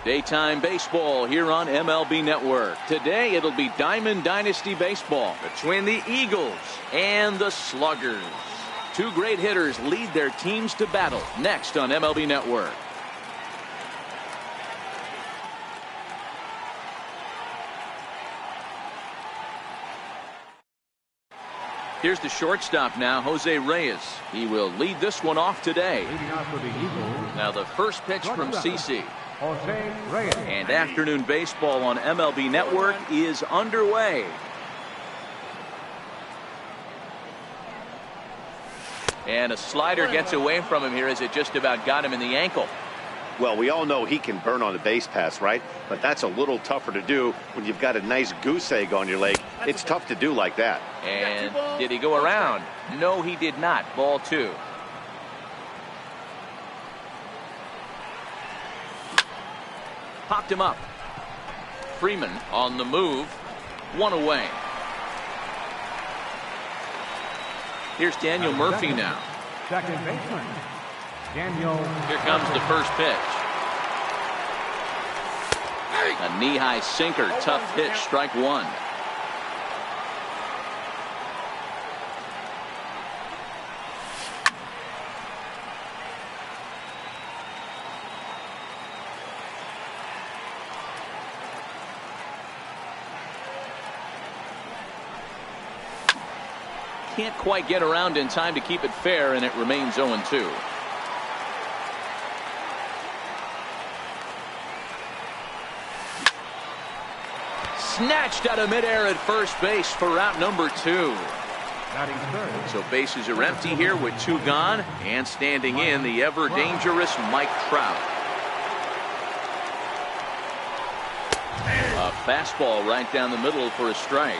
Daytime baseball here on MLB Network. Today it'll be Diamond Dynasty baseball between the Eagles and the Sluggers. Two great hitters lead their teams to battle next on MLB Network. Here's the shortstop now, Jose Reyes. He will lead this one off today. Now the first pitch from CC. And afternoon baseball on MLB Network is underway. And a slider gets away from him here as it just about got him in the ankle. Well, we all know he can burn on the base pass, right? But that's a little tougher to do when you've got a nice goose egg on your leg. It's tough to do like that. And did he go around? No, he did not. Ball 2. Popped him up. Freeman on the move. 1 away. Here's Daniel Murphy now. Second baseman. Daniel. Here comes the first pitch. A knee-high sinker. Tough pitch. Strike 1. Can't quite get around in time to keep it fair, and it remains 0-2. Snatched out of midair at first base for out number 2. So bases are empty here with 2 gone, and standing in the ever dangerous Mike Trout. A fastball right down the middle for a strike.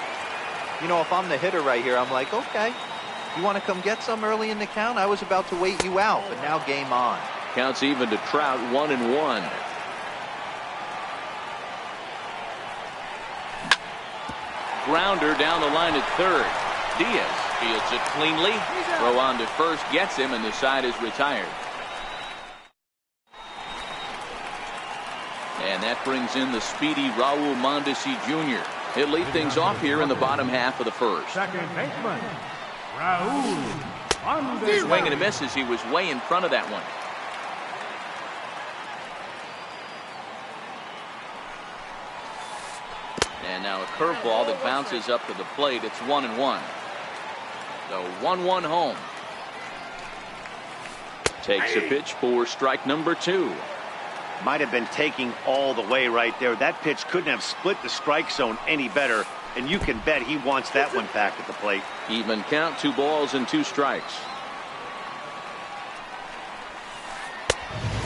You know, if I'm the hitter right here, I'm like, okay, you want to come get some early in the count? I was about to wait you out, but now game on. Counts even to Trout, 1-1. Grounder down the line at third. Diaz fields it cleanly. Throw on to first gets him, and the side is retired. And that brings in the speedy Raul Mondesi Jr. He'll lead things off here in the bottom half of the first. Second baseman. Raul Mondesi. Swing and a miss as he was way in front of that one. And now a curveball that bounces up to the plate. It's 1-1. So 1-1 home. Takes a pitch for strike number 2. Might have been taking all the way right there. That pitch couldn't have split the strike zone any better, and you can bet he wants that one back at the plate. Even count, 2 balls and 2 strikes.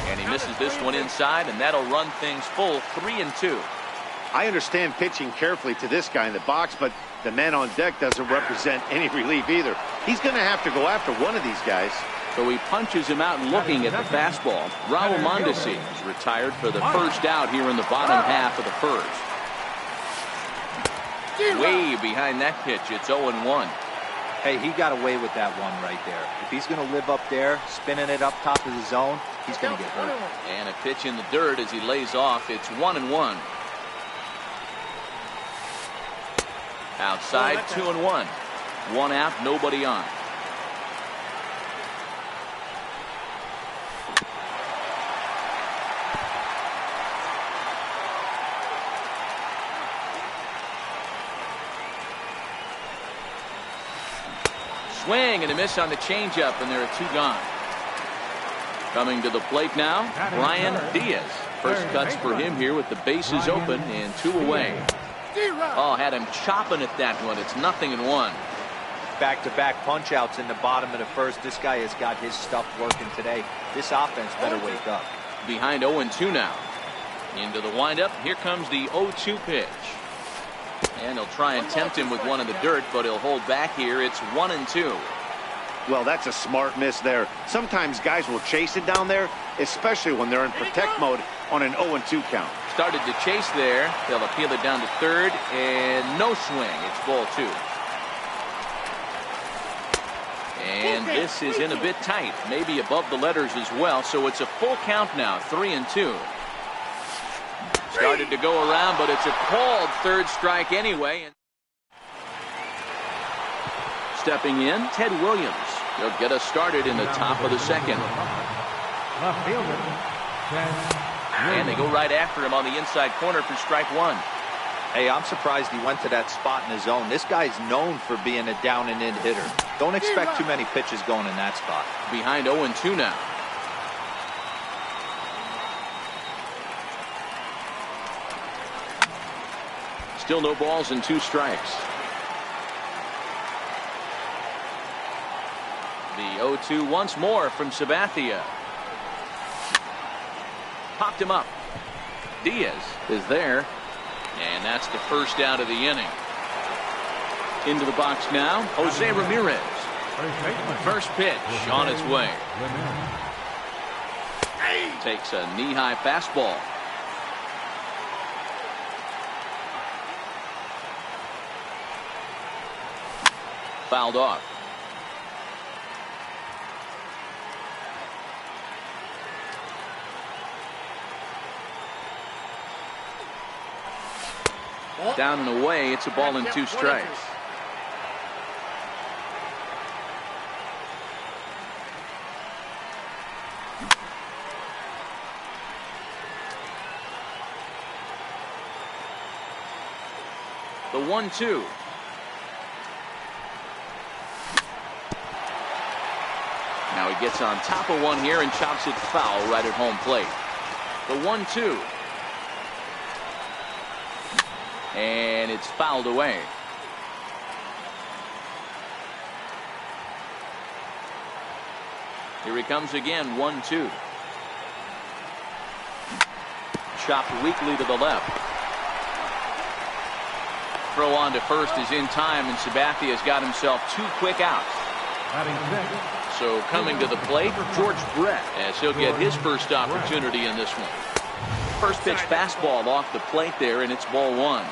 And he misses this one inside, and that'll run things full. 3-2. I understand pitching carefully to this guy in the box, but the man on deck doesn't represent any relief either. He's going to have to go after one of these guys. So he punches him out looking at the fastball. Raul Mondesi is retired for the first out here in the bottom half of the first. Way behind that pitch. It's 0-1. Hey, he got away with that one right there. If he's going to live up there, spinning it up top of the zone, he's going to get hurt. And a pitch in the dirt as he lays off. It's 1-1. Outside, 2-1. 1 out, nobody on. Swing and a miss on the changeup, and there are 2 gone. Coming to the plate now, Brian Diaz. First cuts for him here with the bases open and 2 away. Oh, had him chopping at that one. It's 0-1. Back-to-back punch-outs in the bottom of the first. This guy has got his stuff working today. This offense better wake up. Behind 0-2 now. Into the windup. Here comes the 0-2 pitch. And he'll try and tempt him with one in the dirt, but he'll hold back here. It's 1-2. Well, that's a smart miss there. Sometimes guys will chase it down there, especially when they're in protect mode on an 0-2 count. Started to chase there. They'll appeal it down to third, and no swing. It's ball 2. And this is in a bit tight, maybe above the letters as well, so it's a full count now, 3-2. Started to go around, but it's a called third strike anyway. Stepping in, Ted Williams. He'll get us started in the top of the second. Left fielder, Ted And they go right after him on the inside corner for strike one. Hey, I'm surprised he went to that spot in his zone. This guy's known for being a down and in hitter. Don't expect too many pitches going in that spot. Behind 0-2 now. Still no balls and 2 strikes. The 0-2 once more from Sabathia. Popped him up. Diaz is there. And that's the first out of the inning. Into the box now, Jose Ramirez. First pitch on its way. Takes a knee-high fastball. Fouled off. Down and away, it's a ball and 2 strikes. The 1-2. Now he gets on top of one here and chops it foul right at home plate. The 1-2. And it's fouled away. Here he comes again, 1-2. Chopped weakly to the left. Throw on to first is in time, and Sabathia's got himself 2 quick outs. So coming to the plate, George Brett, as he'll get his first opportunity in this one. First pitch fastball off the plate there, and it's ball 1.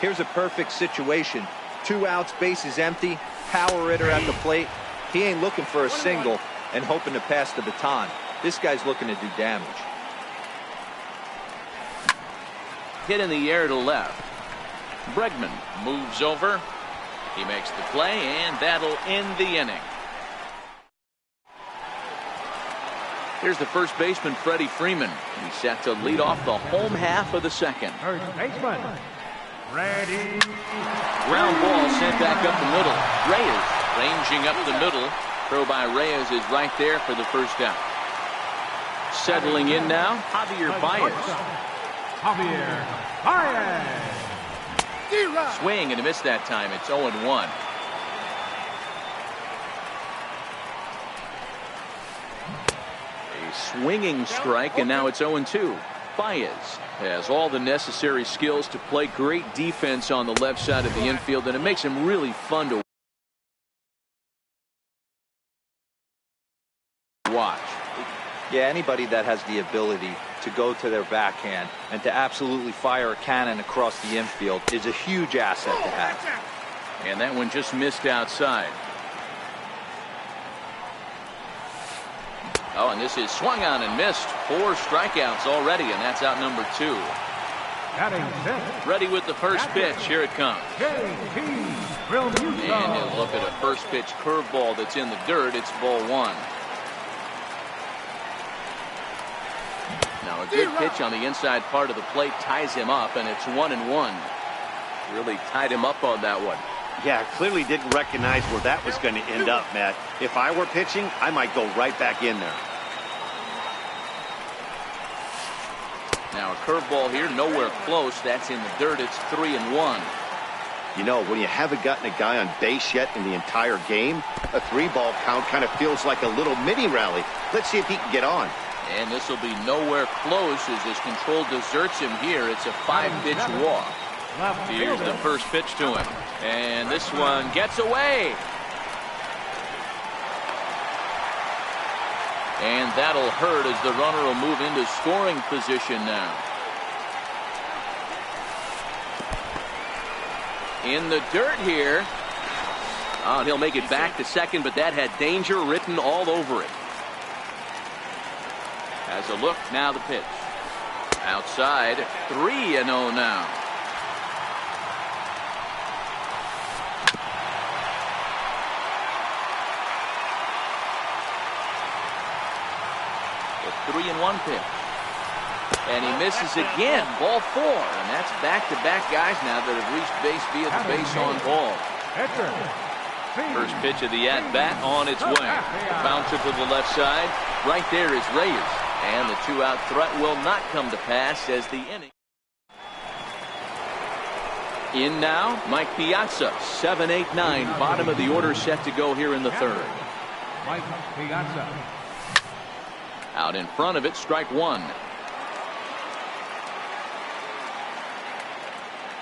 Here's a perfect situation. 2 outs, bases empty, power hitter at the plate. He ain't looking for a single and hoping to pass the baton. This guy's looking to do damage. Hit in the air to left. Bregman moves over. He makes the play, and that'll end the inning. Here's the first baseman, Freddie Freeman. He's set to lead off the home half of the second. First baseman, Freddie. Ground ball sent back up the middle. Reyes ranging up the middle. Throw by Reyes is right there for the first out. Settling in now, Javier Baez. Javier Baez. Swing and a miss that time. It's 0-1. A swinging strike, and now it's 0-2. Baez has all the necessary skills to play great defense on the left side of the infield, and it makes him really fun to watch. Yeah, anybody that has the ability to go to their backhand and to absolutely fire a cannon across the infield is a huge asset to have. And that one just missed outside. Oh, and this is swung on and missed. 4 strikeouts already, and that's out number 2. Ready with the first pitch. Here it comes. And you look at a first pitch curveball that's in the dirt. It's ball 1. Now a good pitch on the inside part of the plate ties him up, and it's 1-1. Really tied him up on that one. Yeah, clearly didn't recognize where that was going to end up, Matt. If I were pitching, I might go right back in there. Now a curveball here, nowhere close. That's in the dirt. It's 3-1. You know, when you haven't gotten a guy on base yet in the entire game, a 3-ball count kind of feels like a little mini rally. Let's see if he can get on. And this will be nowhere close as his control deserts him here. It's a 5-pitch walk. Here's the first pitch to him. And this one gets away. And that'll hurt as the runner will move into scoring position now. In the dirt here. Oh, and he'll make it back to second, but that had danger written all over it. As a look, now the pitch. Outside, 3-0 now. The 3-1 pitch. And he misses again. Ball 4. And that's back-to-back guys now that have reached base via the base on ball. First pitch of the at-bat on its way. Bouncer to the left side. Right there is Reyes. And the 2-out threat will not come to pass as the inning. In now, Mike Piazza. 7-8-9. Bottom of the order set to go here in the third. Mike Piazza. Out in front of it, strike 1.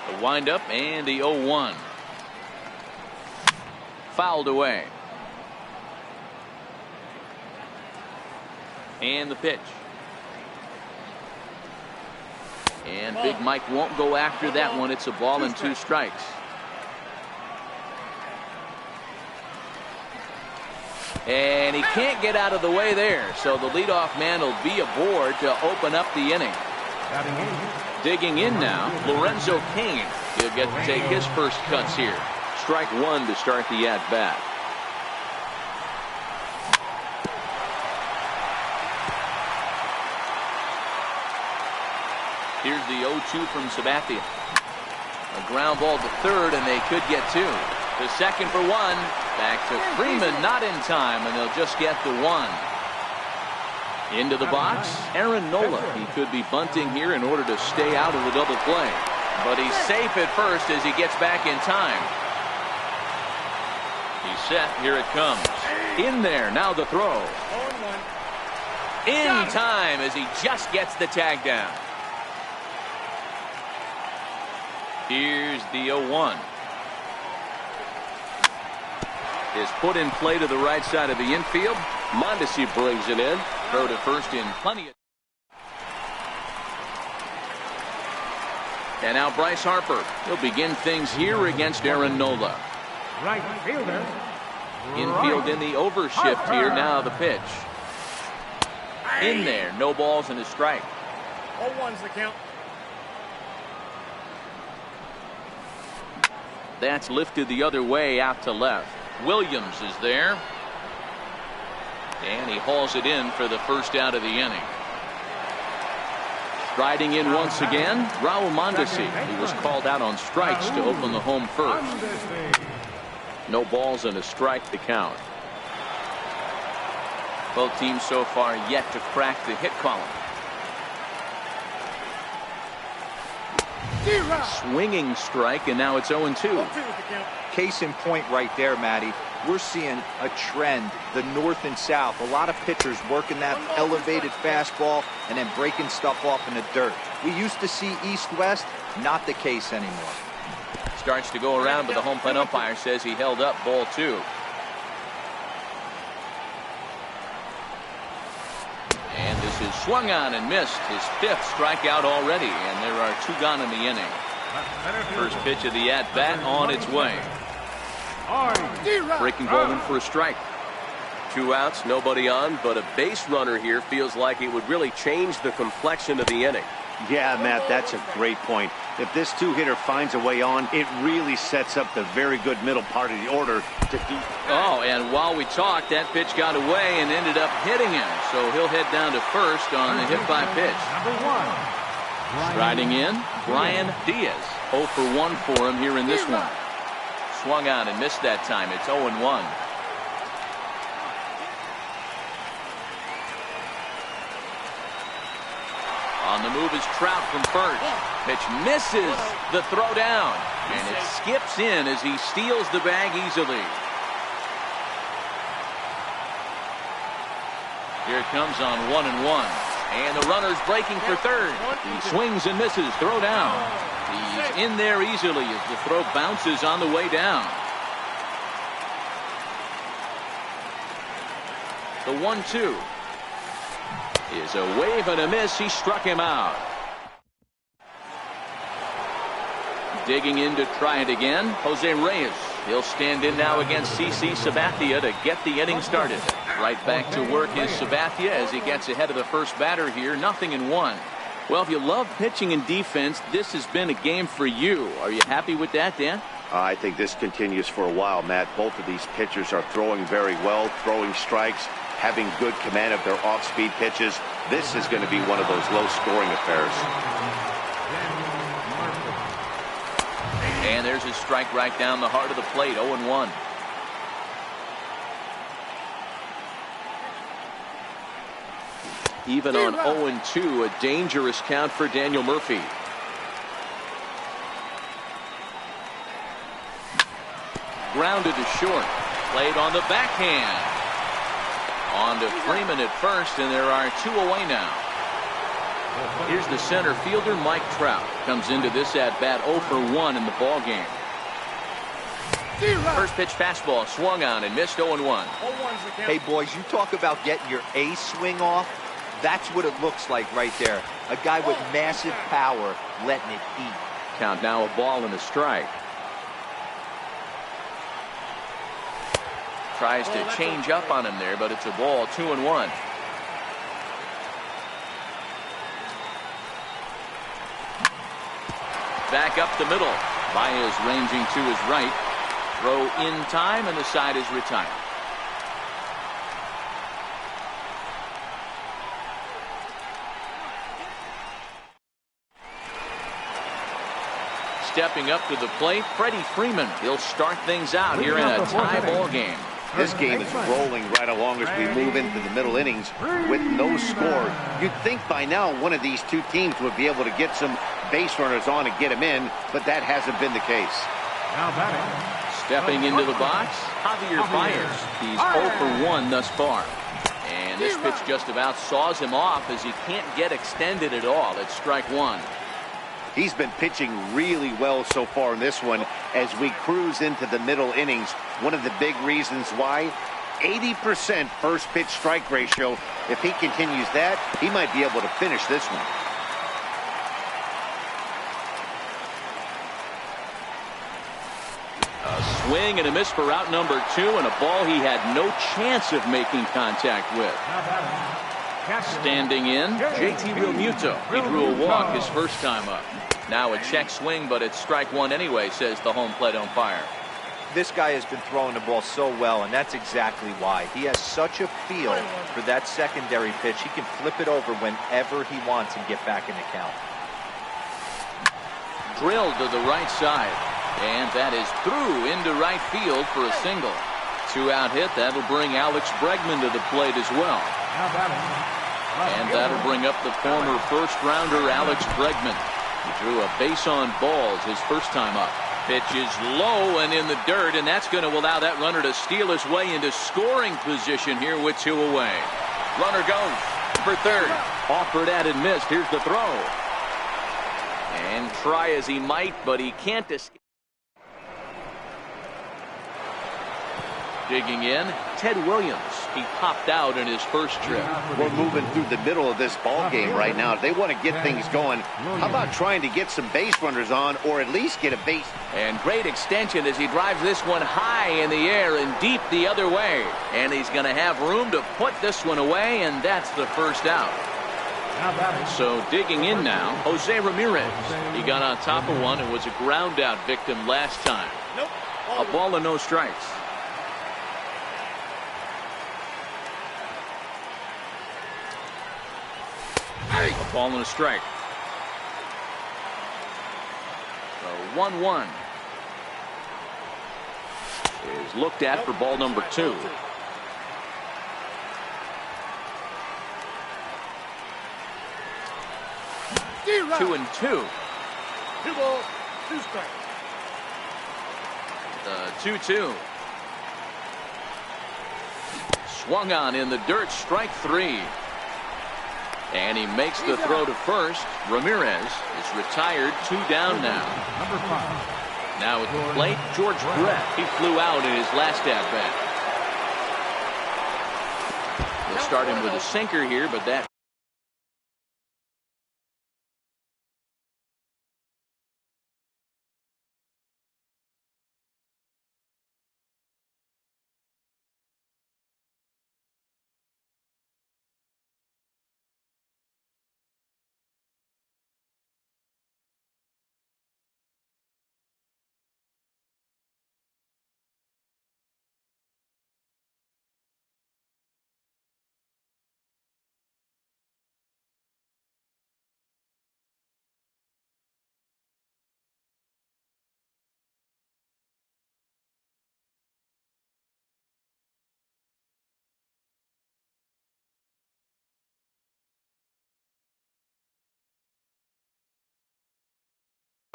The windup and the 0-1. Fouled away. And the pitch. And Big Mike won't go after that one. It's a ball and 2 strikes. And he can't get out of the way there. So the leadoff man will be aboard to open up the inning. Digging in now, Lorenzo Cain. He'll get to take his first cuts here. Strike 1 to start the at-bat. Here's the 0-2 from Sabathia. A ground ball to third, and they could get 2. The second for 1. Back to Freeman, not in time, and they'll just get the 1. Into the box, Aaron Nola. He could be bunting here in order to stay out of the double play. But he's safe at first as he gets back in time. He's set. Here it comes. In there. Now the throw. In time as he just gets the tag down. Here's the 0-1. Is put in play to the right side of the infield. Mondesi brings it in. Throw to first in plenty of. And now Bryce Harper. He'll begin things here against Aaron Nola. Right fielder. Infield in the overshift here. Now the pitch. In there. No balls and a strike. 0-1's the count. That's lifted the other way out to left. Williams is there. And he hauls it in for the first out of the inning. Striding in once again, Raul Mondesi. He was called out on strikes to open the home first. No balls and a strike to count. Both teams so far yet to crack the hit column. Swinging strike, and now it's 0-2. Case in point right there, Matty. We're seeing a trend, the north and south. A lot of pitchers working that elevated fastball and then breaking stuff off in the dirt. We used to see east-west, not the case anymore. Starts to go around, but the home plate umpire says he held up ball 2. And this is swung on and missed. His 5th strikeout already, and there are 2 gone in the inning. First pitch of the at-bat on its way. Breaking ball in for a strike. 2 outs, nobody on, but a base runner here feels like it would really change the complexion of the inning. Yeah, Matt, that's a great point. If this 2-hitter finds a way on, it really sets up the very good middle part of the order to do. Oh, and while we talked, that pitch got away and ended up hitting him. So he'll head down to first on the hit by pitch. Number 1. Striding in, Brian Diaz. 0 for 1 for him here in this one. Swung on and missed that time. It's 0-1. On the move is Trout from first. Pitch misses the throw down. And it skips in as he steals the bag easily. Here it comes on 1-1. And the runner's breaking for third. He swings and misses. Throw down. He's in there easily as the throw bounces on the way down. The 1-2 is a wave and a miss. He struck him out. Digging in to try it again, Jose Reyes. He'll stand in now against CC Sabathia to get the inning started. Right back to work is Sabathia as he gets ahead of the first batter here. 0-1. Well, if you love pitching and defense, this has been a game for you. Are you happy with that, Dan? I think this continues for a while, Matt. Both of these pitchers are throwing very well, throwing strikes, having good command of their off-speed pitches. This is going to be one of those low-scoring affairs. And there's his strike right down the heart of the plate, 0-1. Even on 0-2, a dangerous count for Daniel Murphy. Grounded to short. Played on the backhand. On to Freeman at first, and there are 2 away now. Here's the center fielder, Mike Trout. Comes into this at-bat 0 for 1 in the ball game. First pitch fastball swung on and missed 0-1. Hey, boys, you talk about getting your A swing off. That's what it looks like right there. A guy with massive power letting it eat. Count now a ball and a strike. Tries to change up on him there, but it's a ball, 2-1. Back up the middle. Baez ranging to his right. Throw in time, and the side is retired. Stepping up to the plate, Freddie Freeman. He'll start things out here in a tie ball game. This game is rolling right along as we move into the middle innings with no score. You'd think by now one of these two teams would be able to get some base runners on and get them in, but that hasn't been the case. Now batting. Stepping into the box, Javier Baez. He's 0 for 1 thus far. And this pitch just about saws him off as he can't get extended at all. It's strike 1. He's been pitching really well so far in this one as we cruise into the middle innings. One of the big reasons why, 80% first pitch strike ratio. If he continues that, he might be able to finish this one. A swing and a miss for out number 2, and a ball he had no chance of making contact with. Now batting. Standing in, JT Realmuto. He drew a walk his first time up. Now a check swing, but it's strike 1 anyway, says the home plate umpire. This guy has been throwing the ball so well, and that's exactly why. He has such a feel for that secondary pitch. He can flip it over whenever he wants and get back in the count. Drilled to the right side, and that is through into right field for a single. 2-out hit. That'll bring Alex Bregman to the plate as well. Now batting. And that'll bring up the former first-rounder Alex Bregman. He drew a base on balls his first time up. Pitch is low and in the dirt, and that's going to allow that runner to steal his way into scoring position here with 2 away. Runner goes for third. Offered at and missed. Here's the throw. And try as he might, but he can't escape. Digging in, Ted Williams. He popped out in his first trip. We're moving through the middle of this ball game right now. They want to get things going. How about trying to get some base runners on, or at least get a base? And great extension as he drives this one high in the air and deep the other way. And he's going to have room to put this one away, and that's the first out. So digging in now, Jose Ramirez. He got on top of one and was a ground out victim last time. A ball and no strikes. A ball and a strike. So 1-1 is looked at for ball number 2. Two and 2. 2 balls, 2 strikes. The 2-2. Swung on in the dirt, strike 3. And he makes the throw to first. Ramirez is retired, 2 down now. Number 5. Now at the plate, George Brett. He flew out in his last at-bat. They'll start him with a sinker here, but that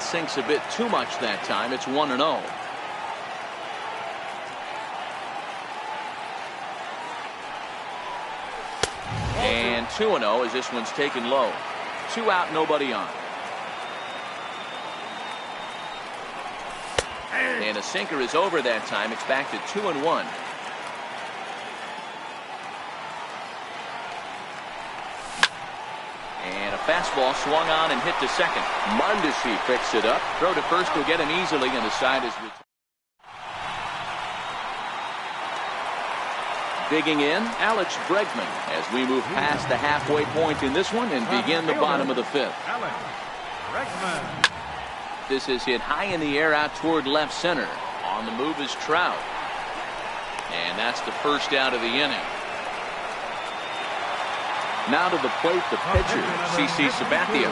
Sinks a bit too much that time. It's 1-0. And 2-0 as this one's taken low. 2 out, nobody on. And a sinker is over that time. It's back to 2-1. And a fastball swung on and hit to second. Mondesi picks it up. Throw to first will get him easily, and the side is digging in, Alex Bregman, as we move past the halfway point in this one and begin the bottom of the 5th. Alex Bregman. This is hit high in the air out toward left center. On the move is Trout. And that's the first out of the inning. Now to the plate, the pitcher, CC Sabathia.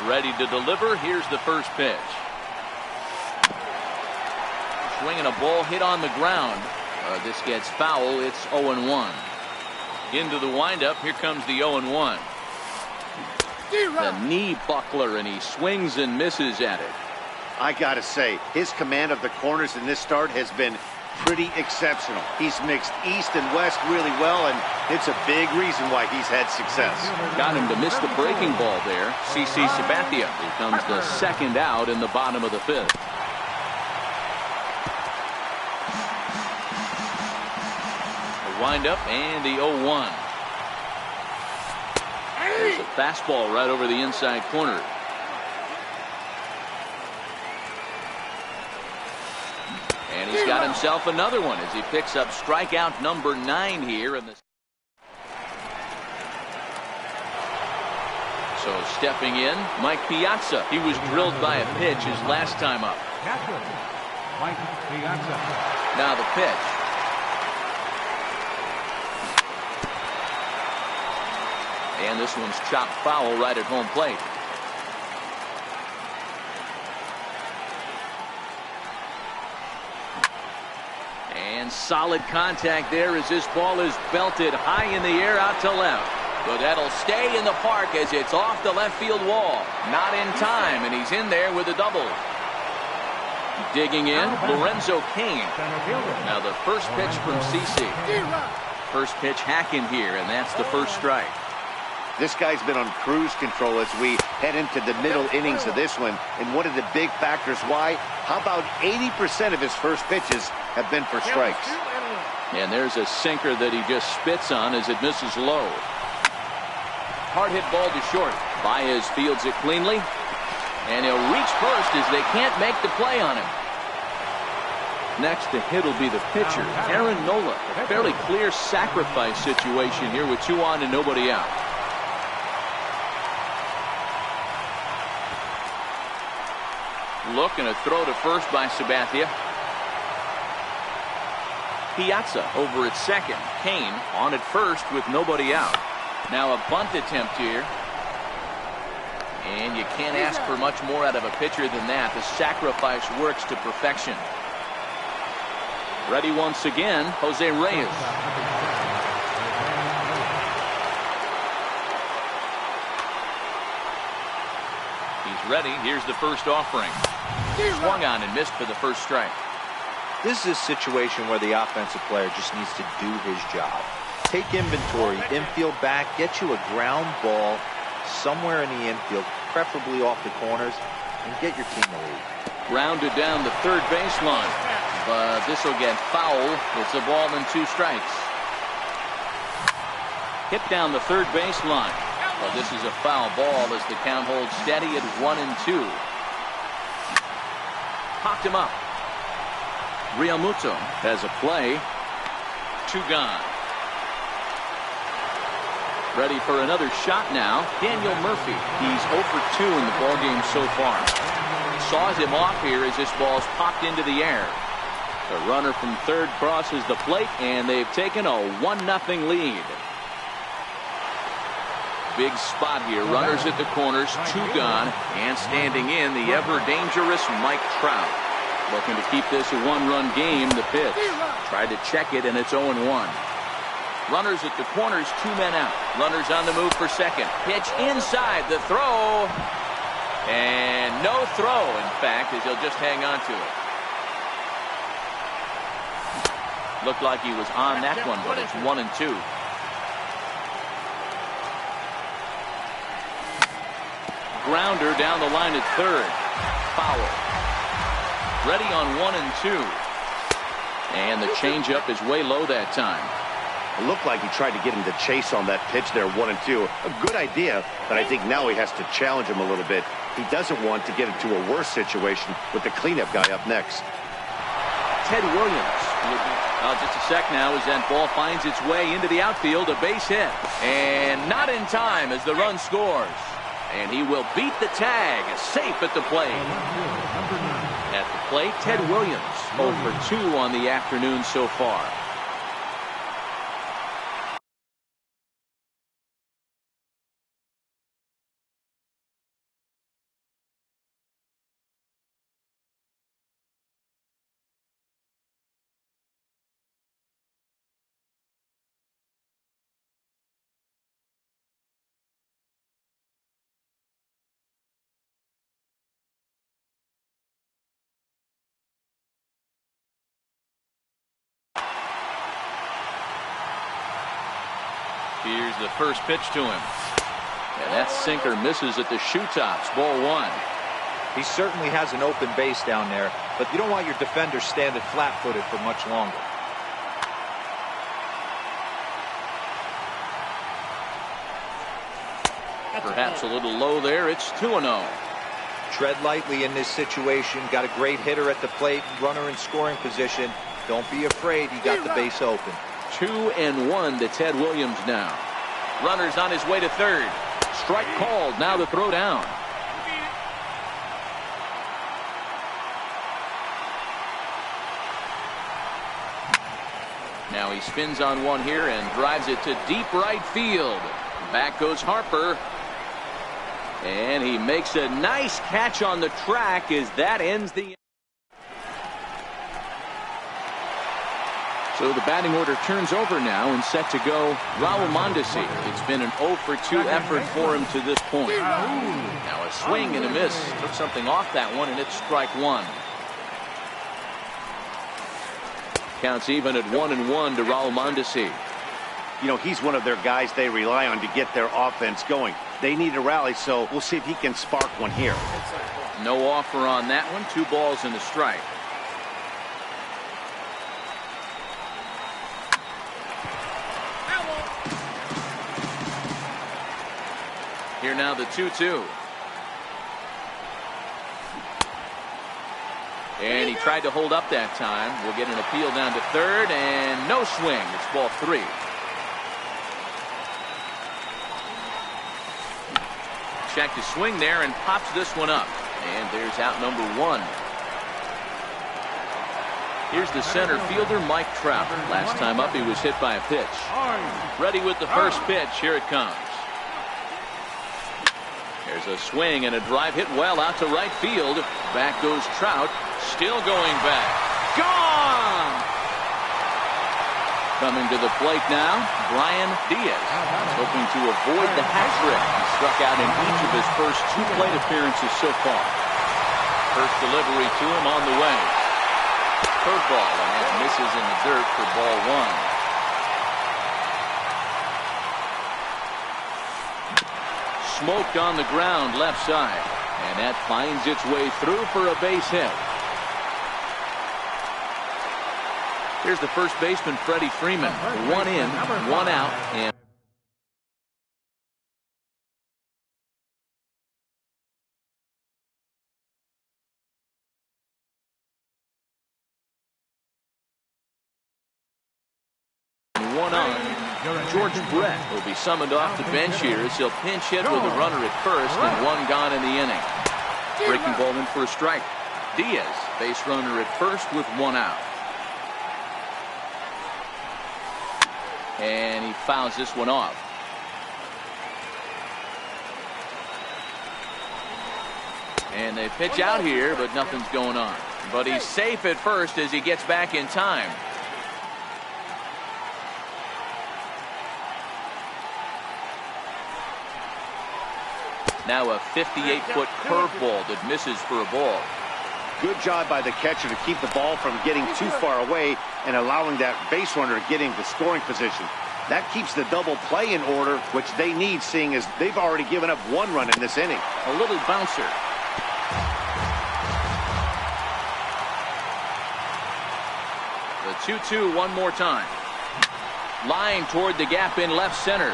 Ready to deliver. Here's the first pitch. Swinging a ball hit on the ground. This gets foul. It's 0-1. Into the windup. Here comes the 0-1. The knee buckler, and he swings and misses at it. I gotta say, his command of the corners in this start has been pretty exceptional. He's mixed east and west really well, and it's a big reason why he's had success. Got him to miss the breaking ball there. CC Sabathia becomes the second out in the bottom of the 5th. The windup and the 0-1. There's a fastball right over the inside corner. And he's got himself another one as he picks up strikeout number 9 here in the. So stepping in, Mike Piazza. He was drilled by a pitch his last time up. Mike Piazza. Now the pitch. And this one's chopped foul right at home plate. And solid contact there as this ball is belted high in the air out to left. But that'll stay in the park as it's off the left field wall. Not in time, and he's in there with a double. Digging in, Lorenzo Cain. Now the first pitch from CC. First pitch hacking here, and that's the first strike. This guy's been on cruise control as we head into the middle innings of this one. And one of the big factors why, how about 80% of his first pitches have been for strikes. And there's a sinker that he just spits on as it misses low. Hard hit ball to short. Baez fields it cleanly. And he'll reach first as they can't make the play on him. Next to hit will be the pitcher, Aaron Nola. A fairly clear sacrifice situation here with 2 on and nobody out. Look, and a throw to first by Sabathia. Piazza over at second. Cain on at first with nobody out. Now a bunt attempt here. And you can't ask for much more out of a pitcher than that. The sacrifice works to perfection. Ready once again, Jose Reyes. He's ready. Here's the first offering. Swung on and missed for the first strike. This is a situation where the offensive player just needs to do his job. Take inventory, infield back, get you a ground ball somewhere in the infield, preferably off the corners, and get your team the lead. Grounded down the third baseline, but this will get foul. It's a ball and 2 strikes. Hit down the third baseline. Well, this is a foul ball as the count holds steady at 1-2. Popped him up. Realmuto has a play. 2 gone. Ready for another shot now. Daniel Murphy. He's 0 for 2 in the ballgame so far. Saws him off here as this ball's popped into the air. The runner from third crosses the plate, and they've taken a 1-0 lead. Big spot here. Runners at the corners, 2 gone, and standing in the ever-dangerous Mike Trout. Looking to keep this a 1-run game. The pitch. Tried to check it, and it's 0-1. Runners at the corners, 2 men out. Runners on the move for second. Pitch inside, the throw. And no throw, in fact, as he'll just hang on to it. Looked like he was on that one, but it's 1-2. Grounder down the line at third. Foul. Ready on 1-2. And the changeup is way low that time. It looked like he tried to get him to chase on that pitch there, 1-2. A good idea, but I think now he has to challenge him a little bit. He doesn't want to get into a worse situation with the cleanup guy up next. Ted Williams. Just a sec now as that ball finds its way into the outfield. A base hit. And not in time as the run scores. And he will beat the tag. Safe at the plate. At the plate, Ted Williams. 0 for 2 on the afternoon so far. Here's the first pitch to him. And that sinker misses at the shoe tops. Ball 1. He certainly has an open base down there, but you don't want your defender standing flat-footed for much longer. Perhaps a little low there. It's 2-0. Tread lightly in this situation. Got a great hitter at the plate, runner in scoring position. Don't be afraid. You got the base open. 2-1 to Ted Williams now. Runners on his way to third. Strike called. Now the throw down. Now he spins on one here and drives it to deep right field. Back goes Harper. And he makes a nice catch on the track as that ends the. So the batting order turns over now and set to go Raul Mondesi. It's been an 0 for 2 effort for him to this point. Now a swing and a miss. Took something off that one, and it's strike 1. Counts even at 1-1 to Raul Mondesi. You know, he's one of their guys they rely on to get their offense going. They need a rally, so we'll see if he can spark one here. No offer on that one. 2 balls and a strike. Here now the 2-2. And he tried to hold up that time. We'll get an appeal down to third, and no swing. It's ball 3. Check to swing there and pops this one up. And there's out number 1. Here's the center fielder, Mike Trout. Last time up, he was hit by a pitch. Ready with the first pitch. Here it comes. There's a swing and a drive hit well out to right field. Back goes Trout. Still going back. Gone! Coming to the plate now, Brian Diaz. Hoping to avoid the hat trick. He struck out in each of his first 2 plate appearances so far. First delivery to him on the way. Curveball, and that misses in the dirt for ball 1. Smoked on the ground left side, and that finds its way through for a base hit. Here's the first baseman, Freddie Freeman. 1 in, 1 out, and one on. George Brett will be summoned off the bench here as he'll pinch hit with a runner at first and 1 gone in the inning. Breaking ball in for a strike. Diaz, base runner at first with 1 out. And he fouls this one off. And they pitch out here, but nothing's going on. But he's safe at first as he gets back in time. Now a 58-foot curveball that misses for a ball. Good job by the catcher to keep the ball from getting too far away and allowing that base runner to get into scoring position. That keeps the double play in order, which they need, seeing as they've already given up 1 run in this inning. A little bouncer. The 2-2 one more time. Line toward the gap in left center.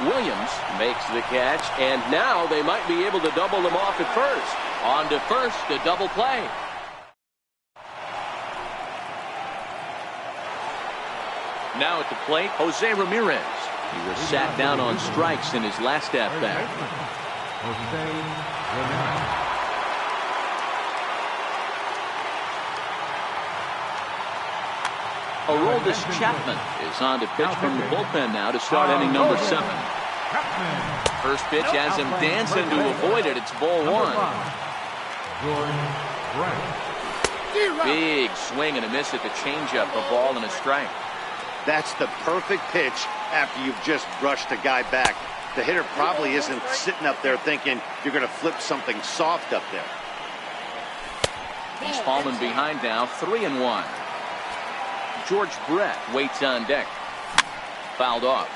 Williams makes the catch, and now they might be able to double them off at first. On to first, the double play. Now at the plate, Jose Ramirez. He was sat down on strikes in his last at-bat. Jose Ramirez. Aroldis Chapman is on to pitch from the bullpen now to start inning number 7. First pitch has him dancing to avoid it. It's ball 1. Big swing and a miss at the changeup, a ball and a strike. That's the perfect pitch after you've just brushed a guy back. The hitter probably isn't sitting up there thinking you're going to flip something soft up there. He's fallen behind now, 3-1. George Brett waits on deck. Fouled off.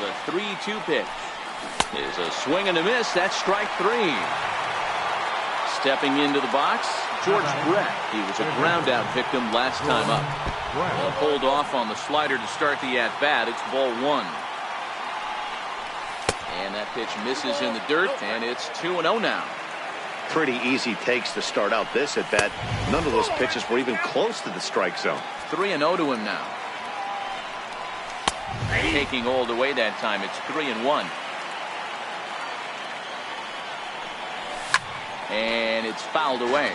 The 3-2 pitch is a swing and a miss. That's strike 3. Stepping into the box, George Brett. He was a ground out victim last time up. They'll hold off on the slider to start the at-bat. It's ball 1. And that pitch misses in the dirt, and it's 2-0 now. Pretty easy takes to start out this at bat. None of those pitches were even close to the strike zone. 3-0 to him now. Taking all the way that time. It's 3-1. And it's fouled away.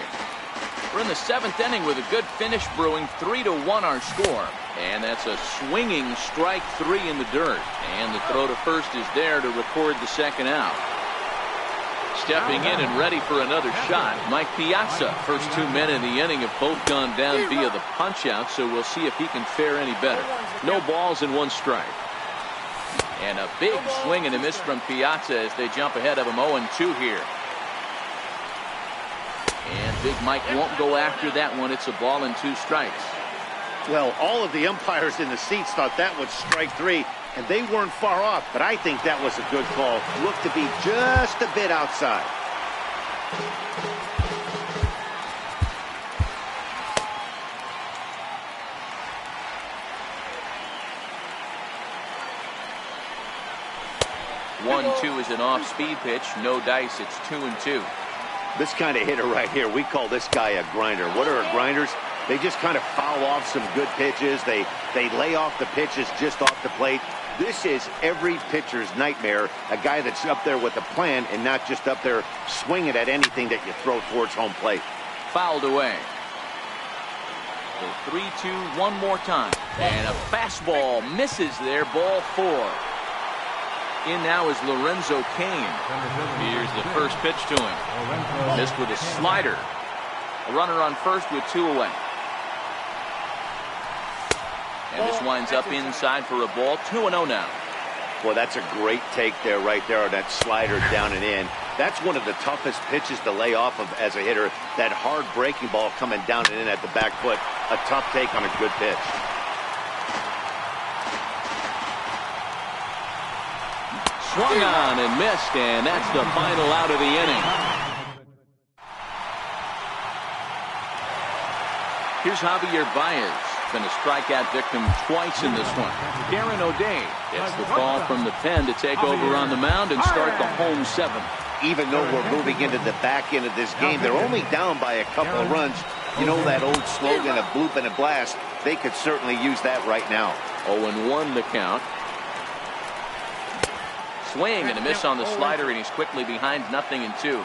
We're in the 7th inning with a good finish brewing. 3-1 our score. And that's a swinging strike 3 in the dirt. And the throw to first is there to record the second out. Stepping in and ready for another shot, Mike Piazza. First 2 men in the inning have both gone down via the punch-out, so we'll see if he can fare any better. No balls and 1 strike. And a big swing and a miss from Piazza as they jump ahead of him 0-2 here. And Big Mike won't go after that one. It's a ball and 2 strikes. Well, all of the umpires in the seats thought that was strike 3. And they weren't far off, but I think that was a good call. Looked to be just a bit outside. One, 2 is an off-speed pitch. No dice. It's 2-2. This kind of hitter right here, we call this guy a grinder. What are grinders? They just kind of foul off some good pitches. They lay off the pitches just off the plate. This is every pitcher's nightmare, a guy that's up there with a plan and not just up there swinging at anything that you throw towards home plate. Fouled away. The 3-2 one more time. And a fastball misses there, ball 4. In now is Lorenzo Cain. Here's the first pitch to him. Missed with a slider. A runner on first with 2 away. And this winds up inside for a ball. 2-0 now. Boy, that's a great take there, right there, on that slider down and in. That's one of the toughest pitches to lay off of as a hitter. That hard breaking ball coming down and in at the back foot. A tough take on a good pitch. Swung on and missed, and that's the final out of the inning. Here's Javier Baez. Been a strikeout victim twice in this one. Darren O'Day gets the call from the pen to take over on the mound and start the home 7th. Even though we're moving into the back end of this game, they're only down by a couple of runs. You know that old slogan, a bloop and a blast? They could certainly use that right now. 0-1 the count. Swing and a miss on the slider, and he's quickly behind 0-2.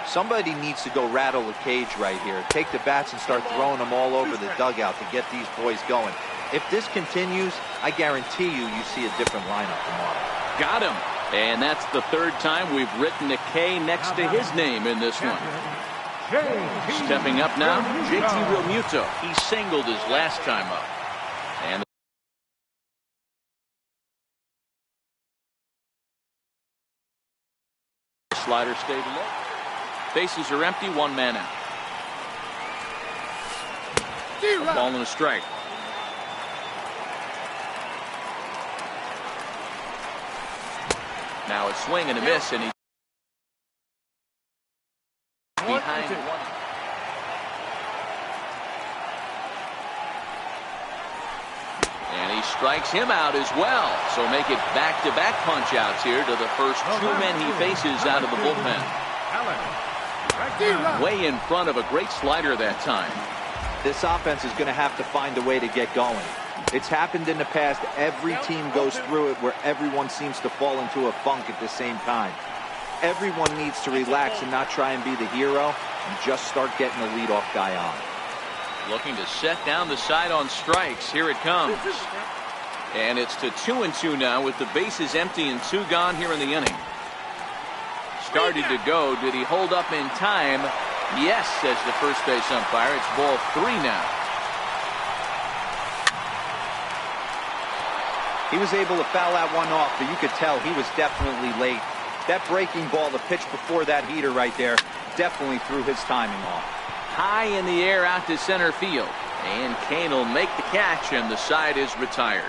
Somebody needs to go rattle the cage right here. Take the bats and start throwing them all over the dugout to get these boys going. If this continues, I guarantee you see a different lineup tomorrow. Got him. And that's the 3rd time we've written a K next to his name in this one. Stepping up now, JT Realmuto. He singled his last time up. And slider stayed low. Bases are empty, one man out. A ball and a strike. Now a swing and a miss, and he behind one. And he strikes him out as well. So make it back-to-back punch-outs here to the first two men he faces out of the bullpen. Way in front of a great slider that time. This offense is going to have to find a way to get going. It's happened in the past. Every team goes through it where everyone seems to fall into a funk at the same time. Everyone needs to relax and not try and be the hero and just start getting the leadoff guy on. Looking to set down the side on strikes. Here it comes. And it's to 2-2 now with the bases empty and 2 gone here in the inning. Started to go. Did he hold up in time? Yes, says the first base umpire. It's ball 3 now. He was able to foul that one off, but you could tell he was definitely late. That breaking ball, the pitch before that heater right there, definitely threw his timing off. High in the air out to center field. And Kane will make the catch, and the side is retired.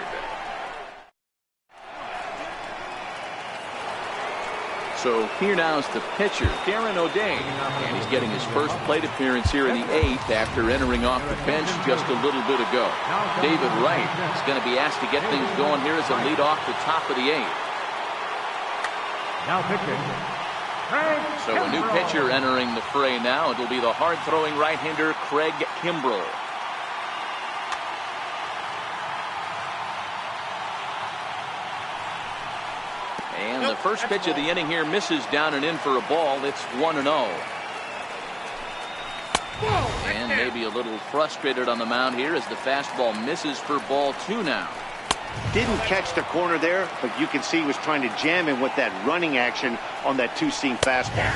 So here now is the pitcher, Darren O'Day. And he's getting his first plate appearance here in the 8th after entering off the bench just a little bit ago. David Wright is going to be asked to get things going here as a lead off the top of the 8th. Now pitching. So a new pitcher entering the fray now. It'll be the hard-throwing right-hander Craig Kimbrell. And the first pitch of the inning here misses down and in for a ball. It's 1-0. And maybe a little frustrated on the mound here as the fastball misses for ball 2 now. Didn't catch the corner there, but you can see he was trying to jam him with that running action on that 2-seam fastball.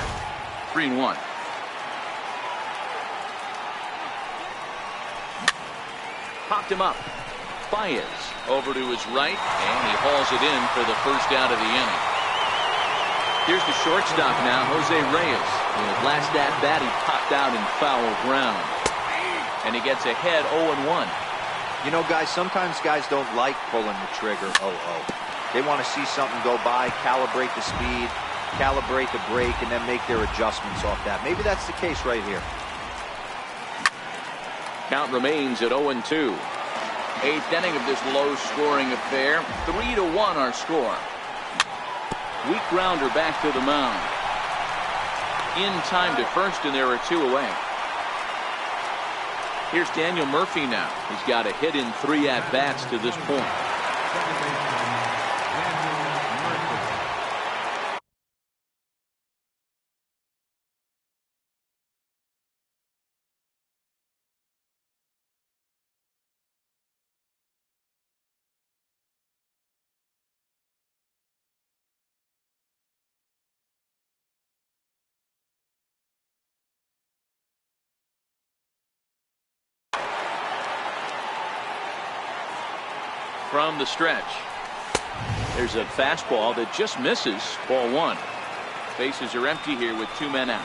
3-1. Popped him up. Baez over to his right, and he hauls it in for the first out of the inning. Here's the shortstop now, Jose Reyes. In his last at bat, he popped out in foul ground. And he gets ahead 0-1. You know, guys, sometimes guys don't like pulling the trigger 0-0. They want to see something go by, calibrate the speed, calibrate the break, and then make their adjustments off that. Maybe that's the case right here. Count remains at 0-2. 8th inning of this low-scoring affair. 3-1 our score. Weak grounder back to the mound. In time to first, and there are 2 away. Here's Daniel Murphy now. He's got a hit in 3 at-bats to this point. From the stretch. There's a fastball that just misses. Ball 1. Bases are empty here with 2 men out.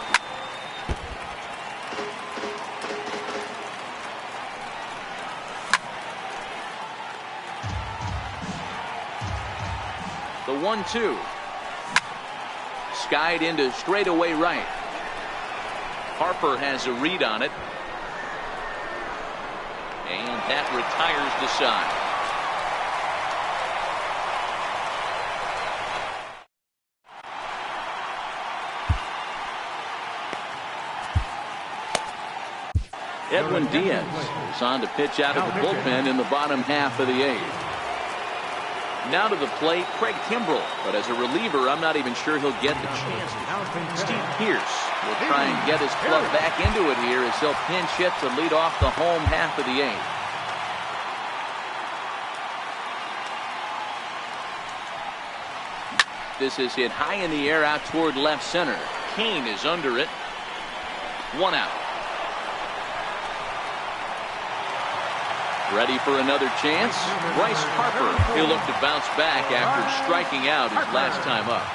The 1-2. Skied into straightaway right. Harper has a read on it. And that retires the side. Edwin Diaz is on to pitch out of the bullpen in the bottom half of the 8th. Now to the plate, Craig Kimbrell. But as a reliever, I'm not even sure he'll get the chance. Steve Pearce will try and get his club back into it here as he'll pinch hit to lead off the home half of the 8th. This is hit high in the air out toward left center. Kane is under it. 1 out. Ready for another chance? Bryce Harper. He'll look to bounce back after striking out his last time up.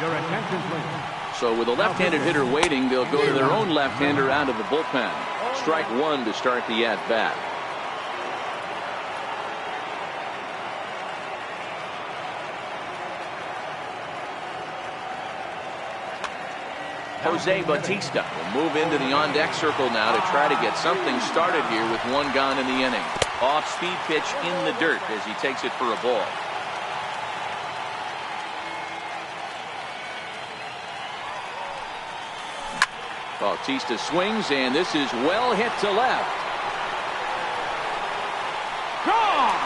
Your attention, please. So with a left-handed hitter waiting, they'll go to their own left-hander out of the bullpen. Strike one to start the at-bat. Jose Bautista will move into the on-deck circle now to try to get something started here with one gone in the inning. Off-speed pitch in the dirt as he takes it for a ball. Bautista swings, and this is well hit to left. Gone!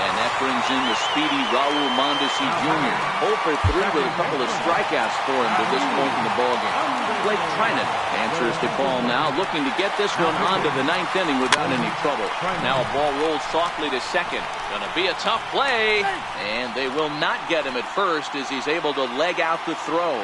And that brings in the speedy Raul Mondesi Jr. 0 for 3 with a couple of strikeouts for him to this point in the ballgame. Blake Trinan answers the call now, looking to get this one onto the 9th inning without any trouble. Now a ball rolls softly to second. Gonna be a tough play, and they will not get him at first as he's able to leg out the throw.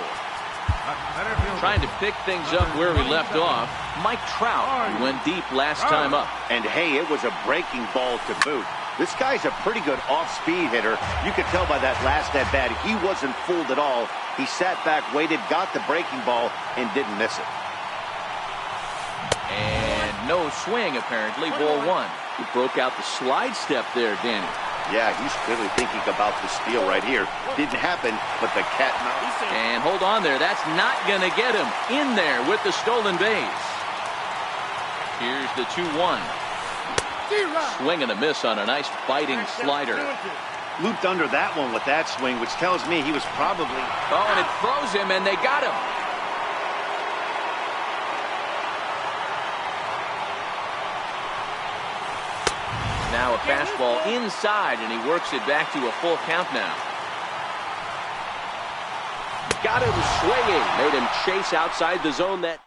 Trying to pick things up where we left off, Mike Trout, who went deep last time up. And hey, it was a breaking ball to boot. This guy's a pretty good off-speed hitter. You could tell by that last at-bat, he wasn't fooled at all. He sat back, waited, got the breaking ball, and didn't miss it. And no swing, apparently. Ball one. He broke out the slide step there, Danny. Yeah, he's clearly thinking about the steal right here. Didn't happen, but the cat and mouse. And hold on there. That's not going to get him. In there with the stolen base. Here's the 2-1. Swing and a miss on a nice biting slider. Looped under that one with that swing, which tells me he was probably... Oh, and it froze him, and they got him. Now a fastball inside, and he works it back to a full count now. Got him swinging. Made him chase outside the zone. That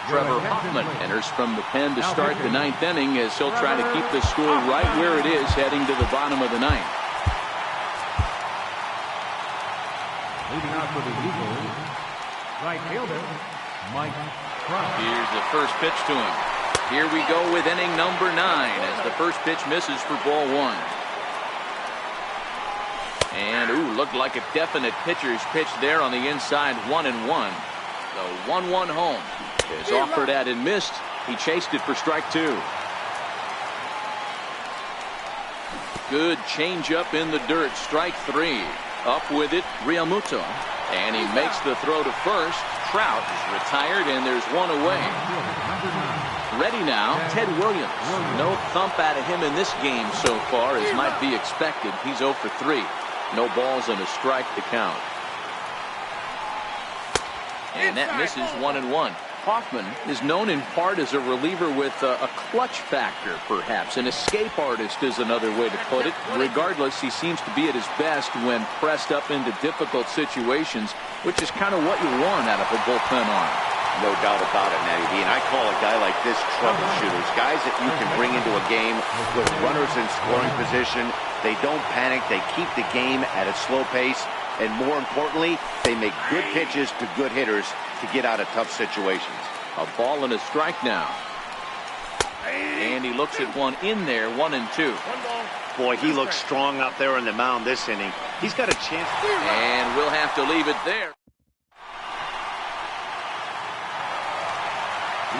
Trevor Hoffman enters from the pen to start the 9th inning as he'll try to keep the score right where it is heading to the bottom of the 9th. Leading out for the Eagles, right fielder, Mike Trout. Here's the first pitch to him. Here we go with inning number 9 as the first pitch misses for ball one. And, ooh, looked like a definite pitcher's pitch there on the inside, 1-1. The 1-1 home is offered at and missed. He chased it for strike two. Good changeup in the dirt, strike three. Up with it, Realmuto. And he makes the throw to first. Trout is retired, and there's one away. Ready now, Ted Williams. No thump out of him in this game so far, as might be expected. He's 0 for 3. No balls and a strike to count. And that misses 1-1. Hoffman is known in part as a reliever with a clutch factor, perhaps. An escape artist is another way to put it. Regardless, he seems to be at his best when pressed up into difficult situations, which is kind of what you want out of a bullpen arm. No doubt about it, Matty B. And I call a guy like this troubleshooters. Guys that you can bring into a game with runners in scoring position. They don't panic. They keep the game at a slow pace. And more importantly, they make good pitches to good hitters to get out of tough situations. A ball and a strike now. And he looks at one in there, 1-2. Boy, he looks strong out there on the mound this inning. He's got a chance. And we'll have to leave it there.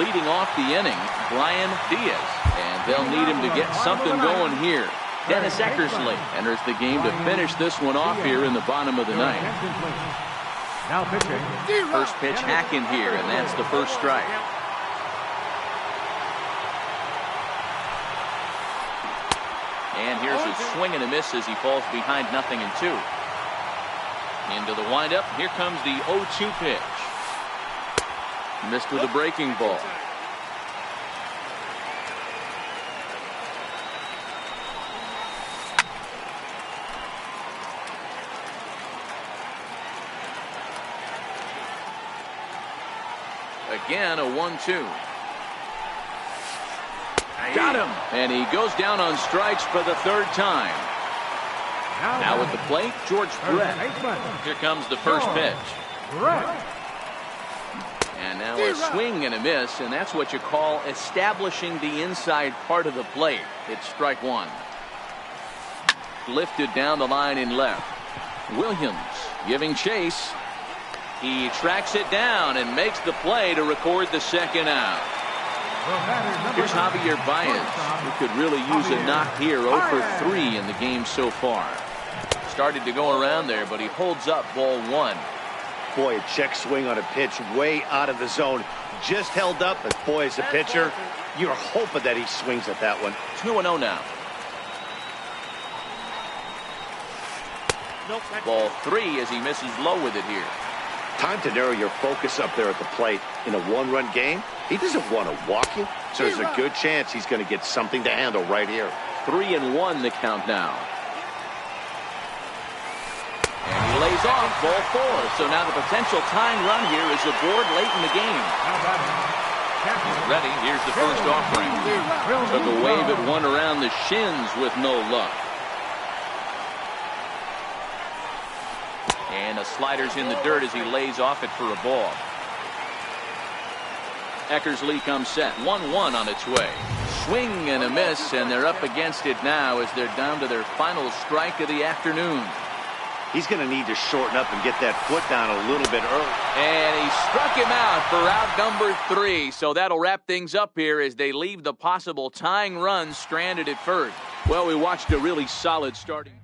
Leading off the inning, Brian Diaz. And they'll need him to get something going here. Dennis Eckersley enters the game to finish this one off here in the bottom of the 9th. Now pitching. First pitch hacking here, and that's the first strike. And here's a swing and a miss as he falls behind 0-2. Into the windup. Here comes the 0-2 pitch. Missed with a breaking ball. Again, a 1-2. Got him. And he goes down on strikes for the third time. Now at the plate, George Brett. Here comes the first pitch. And now a swing and a miss, and that's what you call establishing the inside part of the plate. It's strike one. Lifted down the line in left. Williams giving chase. He tracks it down and makes the play to record the second out. Here's Javier Baez, who could really use a knock here. 0 for 3 in the game so far. Started to go around there, but he holds up ball one. Boy, a check swing on a pitch way out of the zone. Just held up, but boy, as a pitcher, you're hoping that he swings at that one. 2-0 now. Ball 3 as he misses low with it here. Time to narrow your focus up there at the plate. In a one-run game, he doesn't want to walk you, so there's a good chance he's going to get something to handle right here. 3-1 the count now. And he lays off ball 4. So now the potential tying run here is aboard late in the game. He's ready. Here's the first offering. Took a wave at one around the shins with no luck. And a slider's in the dirt as he lays off it for a ball. Eckersley comes set. 1-1 on its way. Swing and a miss, and they're up against it now as they're down to their final strike of the afternoon. He's going to need to shorten up and get that foot down a little bit early. And he struck him out for out number 3. So that'll wrap things up here as they leave the possible tying run stranded at first. Well, we watched a really solid starting.